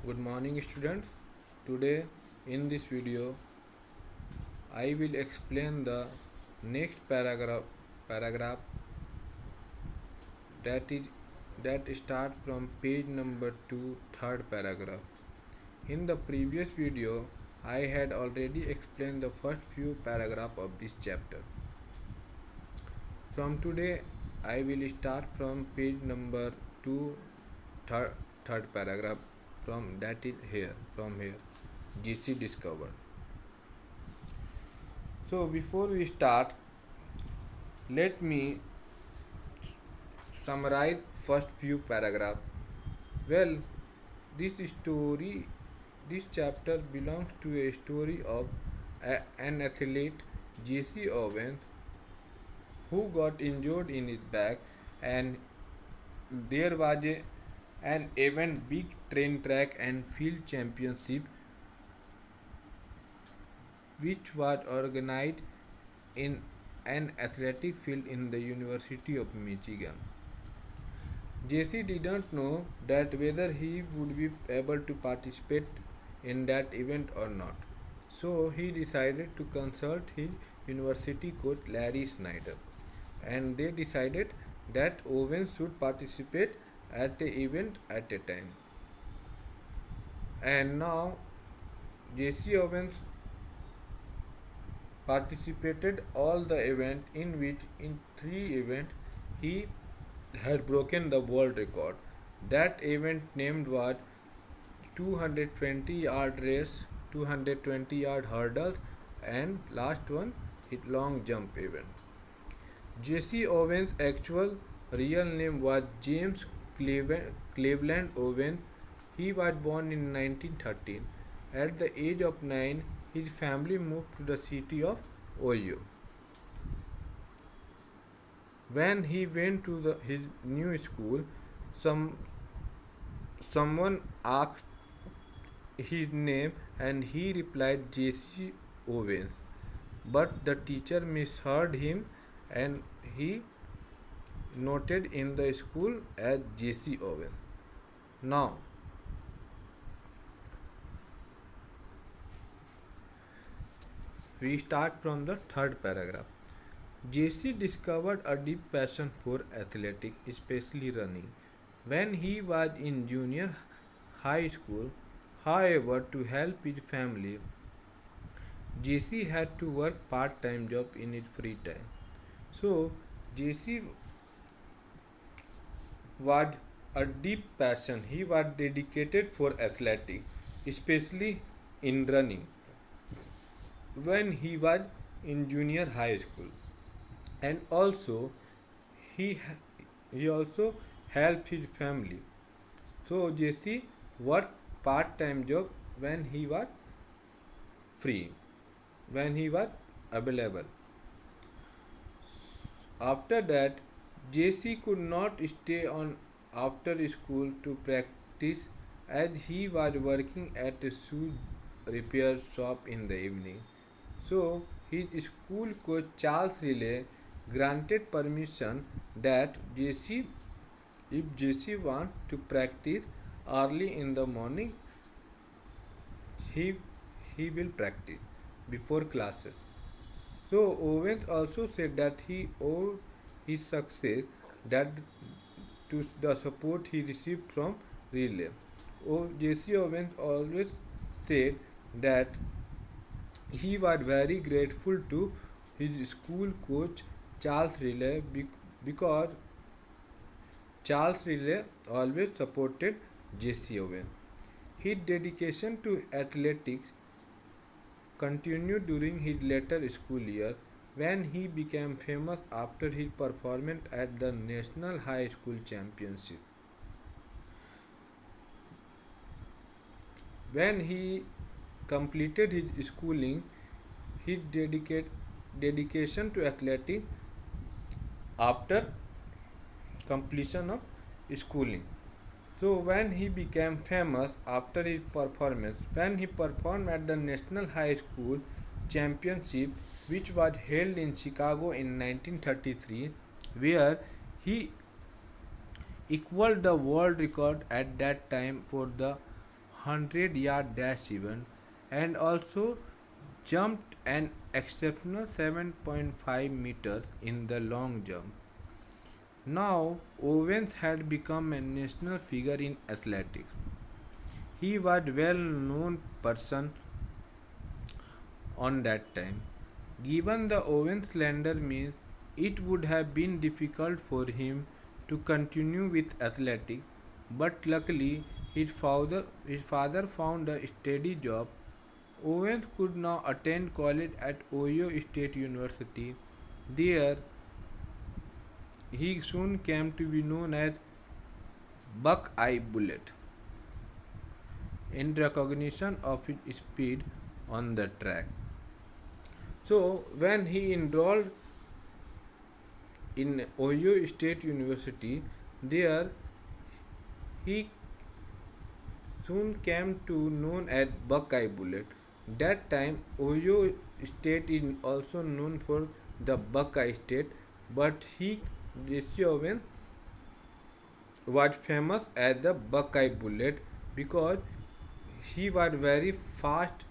Good morning students. Today in this video I will explain the next paragraph that is that start from page number 2 third paragraph. In the previous video I had already explained the first few paragraphs of this chapter. From today I will start from page number 2 third paragraph from that is here from here GC discovered. So before we start, let me summarize first few paragraph. Well, this story, this chapter belongs to a story of an athlete, Jesse Owens, who got injured in his back, and there was an event, big train track and field championship, which was organized in an athletic field in the University of Michigan. Jesse didn't know that whether he would be able to participate in that event or not. So he decided to consult his university coach Larry Snyder, and they decided that Owens should participate at the event at a time. And now Jesse Owens participated all the event, in which in 3 events he had broken the world record. That event named was 220-yard race, 220-yard hurdles, and last one it long jump event. Jesse Owens' actual real name was James Cleveland Owen. He was born in 1913. At the age of 9, his family moved to the city of Ohio. When he went to his new school, someone asked his name and he replied Jesse Owens. But the teacher misheard him and he noted in the school as Jesse Owens. Now, we start from the third paragraph. Jesse discovered a deep passion for athletics, especially running, when he was in junior high school. However, to help his family, Jesse had to work part-time job in his free time. So, Jesse was a deep passion. He was dedicated for athletics, especially in running, when he was in junior high school. And also he also helped his family. So Jesse worked part-time job when he was free, when he was available. After that, Jesse could not stay on after school to practice, as he was working at a shoe repair shop in the evening. So his school coach Charles Riley granted permission that if Jesse want to practice early in the morning, he will practice before classes. So Owens also said that he owed his success that to the support he received from Riley. Jesse Owens always said that he was very grateful to his school coach Charles Riley because Charles Riley always supported Jesse Owens. His dedication to athletics continued during his later school years, when he became famous after his performance at the National High School Championship. When he completed his schooling, his dedication to athletics after completion of schooling. So when he became famous after his performance, when he performed at the National High School Championship, which was held in Chicago in 1933, where he equaled the world record at that time for the 100-yard dash event and also jumped an exceptional 7.5 meters in the long jump. Now, Owens had become a national figure in athletics. He was a well-known person on that time. Given the Owens slender means, it would have been difficult for him to continue with athletics, but luckily his father found a steady job. Owens could now attend college at Ohio State University. There, he soon came to be known as Buckeye Bullet in recognition of his speed on the track. So, when he enrolled in Ohio State University, there he soon came to known as Buckeye Bullet. That time, Ohio State is also known for the Buckeye State, but Jesse Owens, was famous as the Buckeye Bullet because he was very fast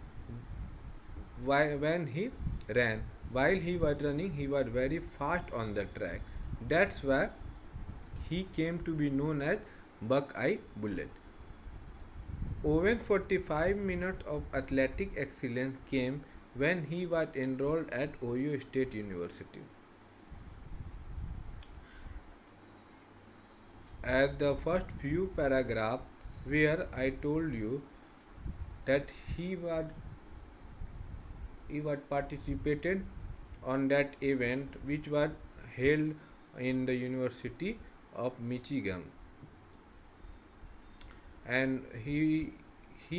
when he ran. While he was running, he was very fast on the track. That's why he came to be known as Buckeye Bullet. Owens' 45 minutes of athletic excellence came when he was enrolled at Ohio State University. At the first few paragraphs where I told you that he was participated on that event which was held in the University of Michigan, and he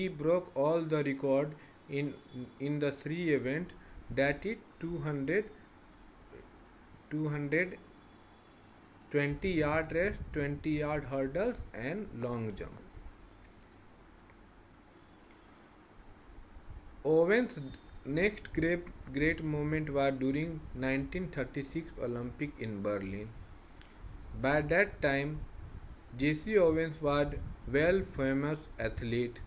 broke all the record in the three events, that is 200 20-yard race, 20-yard hurdles and long jump. Owens' next great moment was during 1936 Olympic in Berlin. By that time, Jesse Owens was well famous athlete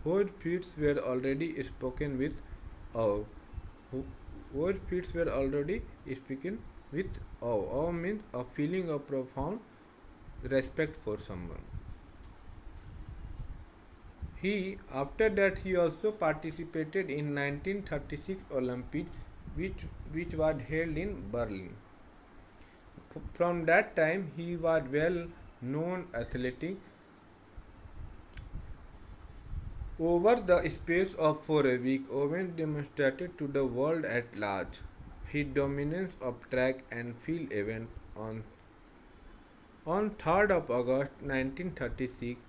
whose feats were already spoken with awe. Whose feats were already spoken with awe. Awe means a feeling of profound respect for someone. After that he also participated in 1936 Olympics, which was held in Berlin. From that time he was well known athlete. Over the space of 4 weeks, Owens demonstrated to the world at large his dominance of track and field events. On 3rd of August 1936,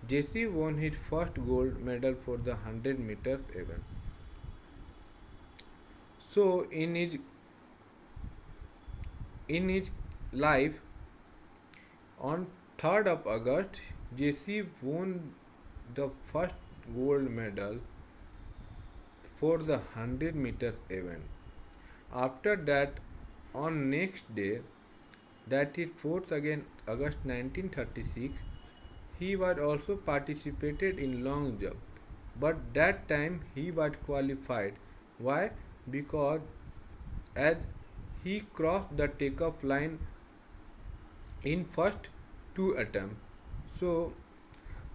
Jesse won his first gold medal for the 100 meters event. So in his life, on 3rd of August, Jesse won the first gold medal for the 100 meters event. After that, on next day, that is 4th again August 1936, he was also participated in long jump, but that time he was qualified. Why? Because as he crossed the takeoff line in first two attempts, so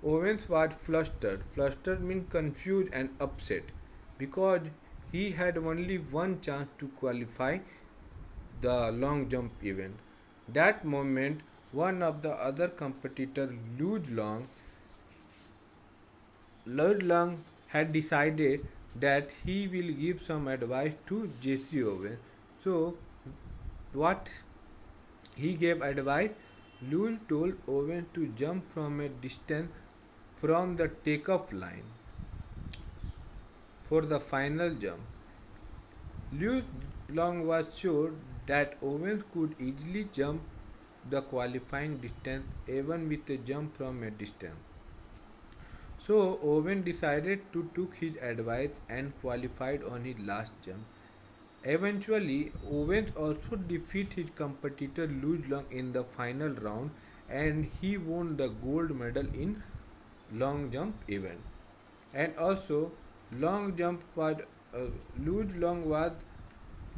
Owens was flustered. Flustered means confused and upset because he had only one chance to qualify the long jump event. That moment, one of the other competitor, Louis Long, had decided that he will give some advice to Jesse Owens. So, what he gave advice, Louis told Owens to jump from a distance from the takeoff line for the final jump. Louis Long was sure that Owens could easily jump the qualifying distance even with a jump from a distance. So Owens decided to take his advice and qualified on his last jump. Eventually, Owens also defeated his competitor Louis Long in the final round, and he won the gold medal in long jump event. And also, long jump was Luge Long was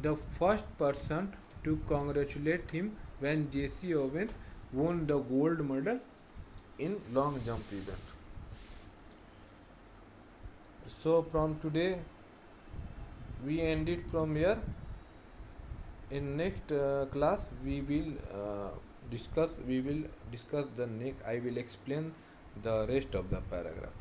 the first person to congratulate him when J.C. Owen won the gold medal in long jump event. So from today we end it from here. In next class we will discuss the next. I will explain the rest of the paragraph.